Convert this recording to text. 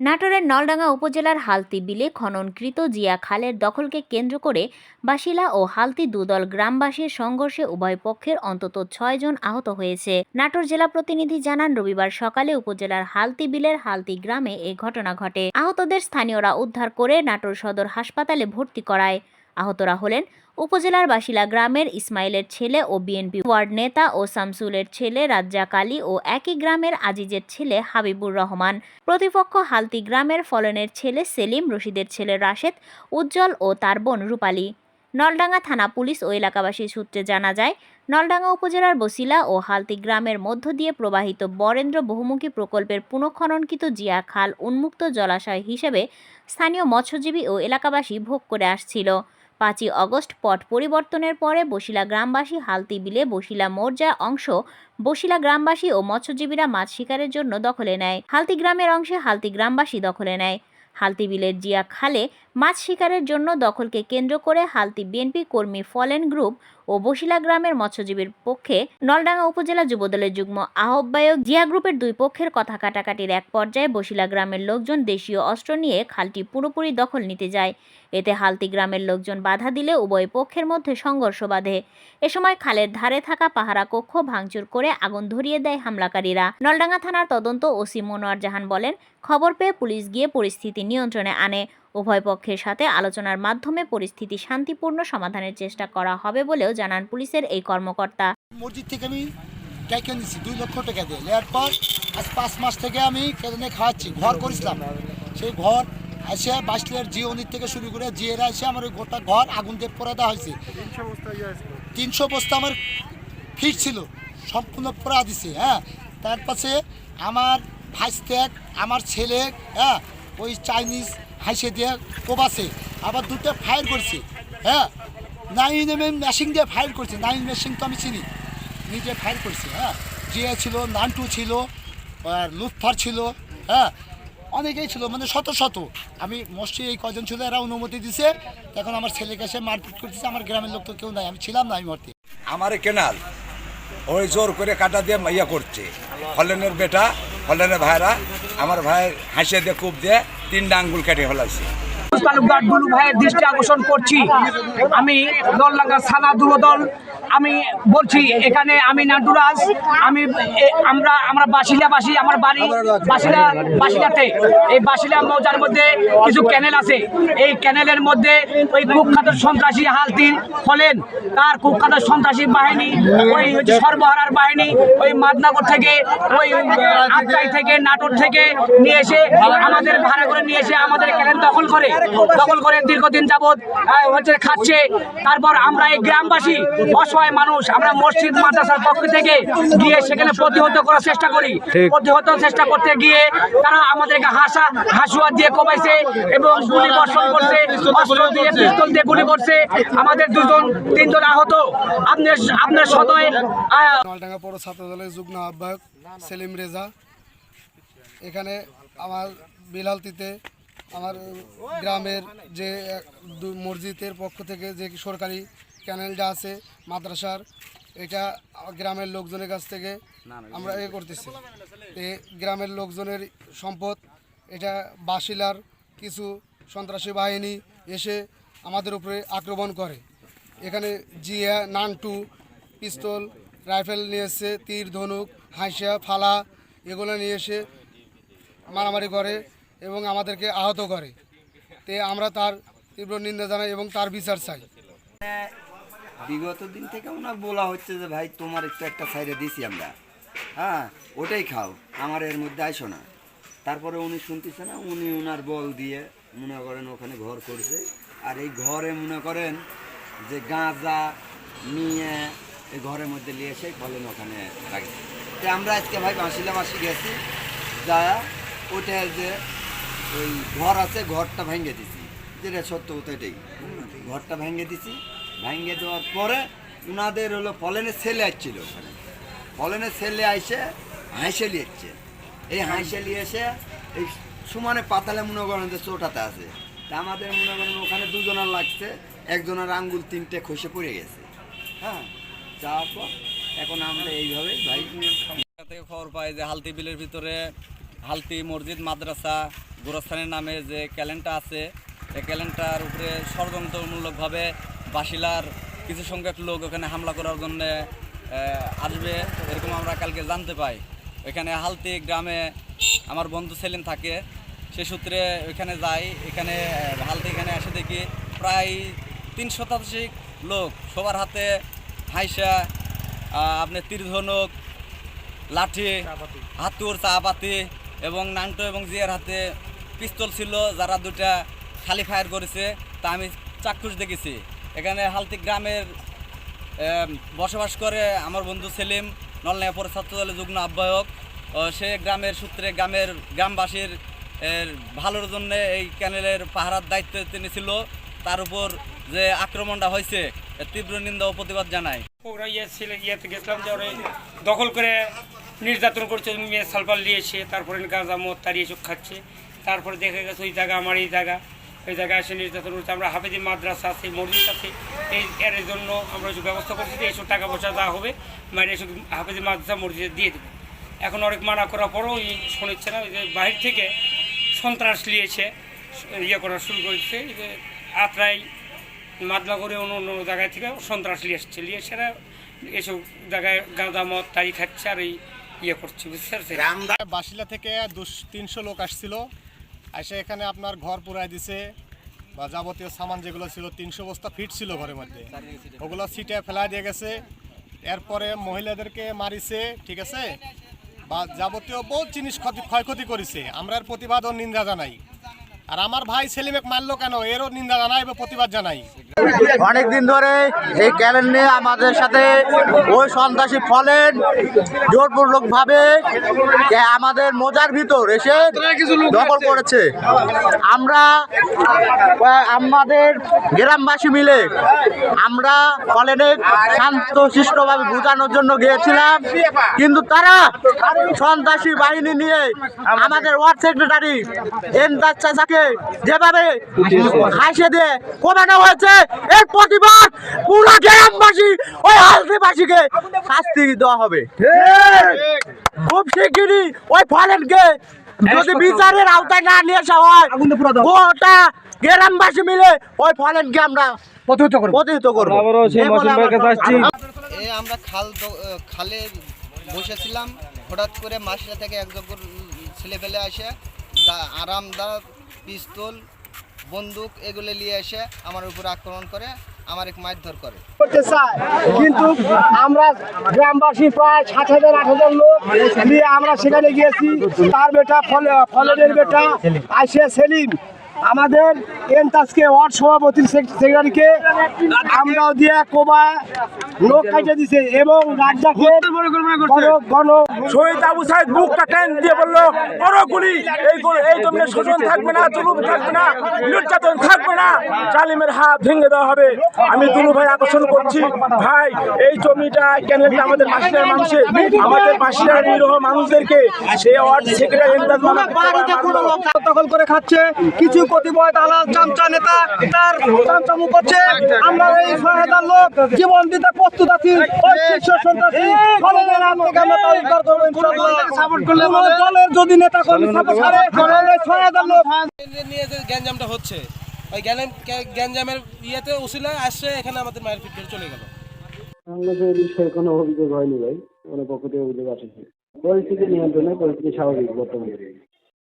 নাটোরের নলডাঙ্গা উপজেলার হালতি বিলে খননকৃত জিয়া খালের দখলকে কেন্দ্র করে বাসিলা ও হালতি দুদল গ্রামবাসীর সংঘর্ষে উভয় পক্ষের অন্তত ৬ জন আহত হয়েছে। নাটোর জেলা প্রতিনিধি জানান, রবিবার সকালে উপজেলার হালতি বিলের হালতি গ্রামে এ ঘটনা ঘটে। আহতদের স্থানীয়রা উদ্ধার করে নাটোর সদর হাসপাতালে ভর্তি করায়। আহতরা হলেন উপজেলার বাসিলা গ্রামের ইসমাইলের ছেলে ও বিএনপি ওয়ার্ড নেতা ও শামসুলের ছেলে রাজ্জাক আলী ও একই গ্রামের আজিজের ছেলে হাবিবুর রহমান। প্রতিপক্ষ হালতি গ্রামের ফলনের ছেলে সেলিম, রশিদের ছেলে রাশেদ, উজ্জ্বল ও তার বোন রূপালী। নলডাঙ্গা থানা পুলিশ ও এলাকাবাসীর সূত্রে জানা যায়, নলডাঙ্গা উপজেলার বসিলা ও হালতি গ্রামের মধ্য দিয়ে প্রবাহিত বরেন্দ্র বহুমুখী প্রকল্পের পুনঃখননকৃত জিয়া খাল উন্মুক্ত জলাশয় হিসেবে স্থানীয় মৎস্যজীবী ও এলাকাবাসী ভোগ করে আসছিল। ৫ই আগস্ট পট পরিবর্তনের পরে বসিলা গ্রামবাসী হালতি বিলে বসিলা মৌজা অংশ বসিলা গ্রামবাসী ও মৎস্যজীবীরা মাছ শিকারের জন্য দখলে নেয়। হালতি গ্রামের অংশে হালতি গ্রামবাসী দখলে নেয়। হালতি বিলের জিয়া খালে মাছ শিকারের জন্য দখলকে কেন্দ্র করে হালতি বিএনপি কর্মী ফলেন গ্রুপ ও বসিলা গ্রামের মৎস্যজীবীর পক্ষে নলডাঙ্গা উপজেলা যুবদলের যুগ্ম আহ্বায়ক জিয়া গ্রুপের দুই পক্ষের কথা কাটাকাটির এক পর্যায়ে বসিলা গ্রামের লোকজন দেশীয় অস্ত্র নিয়ে খালটি পুরোপুরি দখল নিতে যায়। এতে হালতি গ্রামের লোকজন বাধা দিলে উভয় পক্ষের মধ্যে সংঘর্ষ বাধে। এ সময় খালের ধারে থাকা পাহারা কক্ষ ভাঙচুর করে আগুন ধরিয়ে দেয় হামলাকারীরা। নলডাঙ্গা থানার তদন্ত ওসি মনোয়ার জাহান বলেন, খবর পেয়ে পুলিশ গিয়ে পরিস্থিতি নিয়ন্ত্রণে আনে। উভয় পক্ষের সাথে আলোচনার মাধ্যমে পরিস্থিতি শান্তিপূর্ণ সমাধানের চেষ্টা করা হবে বলেও জানান পুলিশের এই কর্মকর্তা। মসজিদ থেকে আমি টাকা নিচ্ছি 2 লক্ষ টাকা দিয়ে নেওয়ার পর আজ 5 মাস থেকে আমি কেনে খাওয়াচ্ছি, ঘর করেছিলাম। সেই ঘর এসে বাসলের জিওনির থেকে শুরু করে জিয়েরা এসে আমার ওই গোটা ঘর আগুন দিয়ে পরে দেওয়া হয়েছে। 300 বস্তা আমার ফিট ছিল, সম্পূর্ণ পড়া দিছে। হ্যাঁ, তার পাশে আমার ভাইস্তেক, আমার ছেলে, হ্যাঁ, ওই চাইনিজ হাইসে দিয়ে কোবাসে আবার 2টা ফায়ার করছে। হ্যাঁ, 9 mm মেশিন দিয়ে ফায়ার করছে। 9 মেশিন তো আমি চিনি, নিজে ফায়ার করছে। হ্যাঁ, জিয়া ছিল, নান্টু ছিল, আর লুৎফার ছিল, হ্যাঁ, অনেকেই ছিল, মানে শত শত। আমি মোস্টলি এই কজন ছিল, এরা অনুমতি দিছে। এখন আমার ছেলেকে এসে মারপিট করতেছে। আমার গ্রামের লোক তো কেউ নাই, আমি ছিলাম না এই মুহূর্তে। আমার কেনাল ওই জোর করে কাটা দিয়ে ইয়া করছে। ফলেনের বেটা, ফলেনের ভাইরা আমার ভাইয়ের হাসিয়ে দিয়ে কূপ দিয়ে 3 আঙ্গুল কেটে ফেলাইছে। তালুকদার দুলু ভাইয়ের দৃষ্টি আকর্ষণ করছি। আমি নলডাঙ্গা থানা যুবদল, আমি বলছি এখানে আমি নান্টুরাজ, আমরা বাসিলাবাসী, আমার বাড়ি বাসিলাতে। এই বাসিলা মৌজার মধ্যে কিছু ক্যানেল আছে। এই ক্যানেলের মধ্যে ওই কুখ্যাত সন্ত্রাসী হালতির ফলেন, তার কুখ্যাত সন্ত্রাসী বাহিনী, ওই সর্বহারার বাহিনী, ওই মাদনগর থেকে, ওই আটটাই থেকে, নাটোর থেকে নিয়ে এসে আমাদের ভাড়া করে নিয়ে এসে আমাদের ক্যানেল দখল করে দীর্ঘদিন যাবৎ খাচ্ছে। তারপর আমরা এই গ্রামবাসী অসহায় মানুষ, আমরা মসজিদ মাদ্রাসার পক্ষ থেকে গিয়ে সেখানে প্রতিহত করার চেষ্টা করি। প্রতিহত চেষ্টা করতে গিয়ে তারা আমাদেরকে হাসুয়া দিয়ে কোবাইছে এবং গুলি বর্ষণ করছে, অস্ত্র দিয়ে, পিস্তল দিয়ে গুলি করছে। আমাদের 2-3 জন আহত। আপনার সদয় নলডাঙ্গা পৌর ছাত্র দলের যুগ্ম আহ্বায়ক সেলিম রেজা। এখানে আমার বিলালতিতে আমার গ্রামের যে মসজিদের পক্ষ থেকে যে সরকারি ক্যানেলটা আছে মাদ্রাসার, এটা গ্রামের লোকজনের কাছ থেকে আমরা করতেছি। গ্রামের লোকজনের সম্পদ, এটা বাসিলার কিছু সন্ত্রাসী বাহিনী এসে আমাদের উপরে আক্রমণ করে। এখানে জিয়া, নান্টু পিস্তল, রাইফেল নিয়ে এসে, তীর, ধনুক, হাঁসিয়া, ফালা এগুলো নিয়ে এসে মারামারি করে এবং আমাদেরকে আহত করে। আমরা তার তীব্র নিন্দা জানাই এবং তার বিচার চাই। বিগত দিন থেকে ওনার বলা হচ্ছে যে ভাই তোমার একটু একটা সাইডে দিছি আমরা, হ্যাঁ ওটাই খাও, আমার এর মধ্যে আইসো না। তারপরে উনি শুনতেছে না, উনি ওনার বল দিয়ে মনে করেন ওখানে ঘর করছে। আর এই ঘরে মনে করেন যে গাঁজা নিয়ে এই ঘরের মধ্যে নিয়ে এসে ফলেন ওখানে রাখছে। তো আমরা আজকে ভাই বাসিলাবাসী গেছি, যা ওটা যে ওই ঘর আছে, ঘরটা ভেঙে দিছি, যেটা সত্য কথা এটাই। ঘরটা ভেঙে দিছি, ভেঙে দেওয়ার পরে ওনাদের হলো ফলেনের ছেলে আসছিল ওখানে। ফলেনের ছেলে আইসে হাঁসে লিয়েছে। এই হাঁসে নিয়ে এসে এই সমানে পাতালে মনে করেন যে চোটাতে আছে। তা আমাদের মনে করেন ওখানে 2 জনের লাগছে, একজনের আঙ্গুল 3টে খসে পড়ে গেছে। হ্যাঁ, যাওয়ার পর এখন আমরা এইভাবে ভাই থেকে খবর পাই যে হালতি বিলের ভিতরে হালতি মসজিদ মাদ্রাসা গোরস্থানের নামে যে ক্যালেন্ডার আছে এই ক্যালেন্ডার উপরে ষড়যন্ত্রমূলকভাবে বাসিলার কিছু সংখ্যক লোক ওখানে হামলা করার জন্য আসবে এরকম আমরা কালকে জানতে পাই। এখানে হালতি গ্রামে আমার বন্ধু সেলিম থাকে, সে সূত্রে ওইখানে যাই। এখানে হালতি এখানে এসে দেখি প্রায় 3 শতাধিক লোক, সবার হাতে হাইসা আপনার তীরধনুক, লাঠি, হাতুর, চাপাতি এবং নাংটো এবং জিয়ার হাতে পিস্তল ছিল, যারা 2টা খালি ফায়ার করেছে তা আমি চাক্ষুষ দেখেছি। এখানে হালতি গ্রামের বসবাস করে আমার বন্ধু সেলিম, নলনাইয়া পৌর ছাত্রদলের যুগ্ম আহ্বায়ক। সে গ্রামের সূত্রে গ্রামবাসীর ভালোর জন্য এই ক্যানেলের পাহারার দায়িত্ব তিনি ছিল। তার উপর যে আক্রমণটা হয়েছে তীব্র নিন্দা ও প্রতিবাদ জানায়। ওরা ইয়েতে গেছিলাম যে ওরা দখল করে নির্যাতন করছে, মেয়ে সালপাল নিয়েছে, তারপরে গাঁজা মদ তাড়িয়ে চোখ খাচ্ছে। তারপরে দেখা গেছে ওই জায়গা আমার এই জায়গা, ওই জায়গায় এসে নির্যাতন করছে। আমরা হাফেজি মাদ্রাসা আছে, মসজিদ আছে, এর জন্য আমরা কিছু ব্যবস্থা করছি যে এইসব টাকা পয়সা দেওয়া হবে, মানে এসব হাফেজি মাদ্রাসা মসজিদে দিয়ে দেবে। এখন অনেক মানা করার পরও শোনাচ্ছে না। ওই যে বাহির থেকে সন্ত্রাস নিয়েছে, করা শুরু করেছে, যে আত্রাই মাদলা করে অন্য অন্য জায়গায় থেকে সন্ত্রাস নিয়ে সেরা এসব জায়গায় গাঁজা মদ তাই খাচ্ছে আর এই করছে, বুঝতে পারছেন। বাসিলা থেকে 300 লোক আসছিল, এসে এখানে আপনার ঘর পুরাই দিছে বা যাবতীয় সামান যেগুলো ছিল 300 বস্তা ফিট ছিল ঘরের মধ্যে, ওগুলো সিটে ফেলাই দিয়ে গেছে। এরপরে মহিলাদেরকে মারিছে, ঠিক আছে, বা যাবতীয় বহুত জিনিস ক্ষয়ক্ষতি করেছে। আমরা এর প্রতিবাদ ও নিন্দা জানাই। আর আমার ভাই সেলিমেক মারলো কেন, এরও নিন্দা জানাই এবং প্রতিবাদ জানাই। অনেকদিন ধরে এই ক্যালেন্ডার নিয়ে আমাদের সাথে ওই সন্ত্রাসী ফলেন জোরপূর্বকভাবে আমাদের মোজার ভিতর এসে দখল করেছে। আমরা আমাদের গ্রামবাসী মিলে আমরা ফলেনে শান্তশিষ্টভাবে বোঝানোর জন্য গিয়েছিলাম, কিন্তু তারা সন্ত্রাসী বাহিনী নিয়ে আমাদের ওয়ার্ড সেক্রেটারি এনতাজ চাচাকে যেভাবে হাসিয়ে দিয়ে কমানো হয়েছে, এর প্রতিবাদ পুরো গ্রামবাসী ওই হালদিবাসীকে শাস্তি দেওয়া হবে। খুব শিগগিরই ওই ফলেনকে যদি বিচারের আওতায় না নিয়ে আসা হয়, গোটা গ্রামবাসী মিলে ওই ফলেনকে আমরা প্রতিহত করবো। আমরা খালে বসেছিলাম, হঠাৎ করে মাসিরা থেকে একজন ছেলে ফেলে আসে আরামদার পিস্তল বন্দুক এগুলো নিয়ে এসে আমার উপর আক্রমণ করে, আমার এক মারধর করে। কিন্তু আমরা গ্রামবাসী প্রায় 7,000-8,000 লোক নিয়ে আমরা সেখানে গিয়েছি। তার বেটা ফলেনের বেটা আইসে সেলিম আমাদের এনতাজকে ওয়ার্ড সভাপতির সেক্রেটারিকে আমরাও দিয়ে কোবা লোক কাটে দিছে এবং রাজ্জাকে গণ শহীদ আবু সাইদ বুকটা টান দিয়ে বললো বড় গুলি, এই জমিনে শোষণ থাকবে না, জুলুম থাকবে না, নির্যাতন থাকবে না, জালিমের হাত ভেঙে দেওয়া হবে। আমি দুলু ভাই আকর্ষণ করছি, ভাই এই জমিটা ক্যানেলটা আমাদের বাসিন্দার মানুষের, আমাদের বাসিন্দার নিরহ মানুষদেরকে সেই ওয়ার্ড সেক্রেটারি এনতাজ দখল করে খাচ্ছে। কিছু প্রতিবাদ আলাল চামচা নেতা তার চামচামু করছে। আমরা এই 6,000 লোক জীবন দিতে প্রস্তুত আছি। দলের যদি নেতা কর্মী সাপোর্ট করে 6,000 লোক নিয়ে যে গ্যাঞ্জামটা হচ্ছে, ওই গ্যাঞ্জামের ইয়েতে উসিলায় আসছে এখানে আমাদের মায়ের পিঠ করে চলে গেল। বাংলাদেশের বিষয়ে কোনো অভিযোগ হয়নি ভাই, কোনো পক্ষ থেকে অভিযোগ আসেনি। পরিস্থিতি নিয়ন্ত্রণে, পরিস্থিতি স্বাভাবিক বর্তমানে।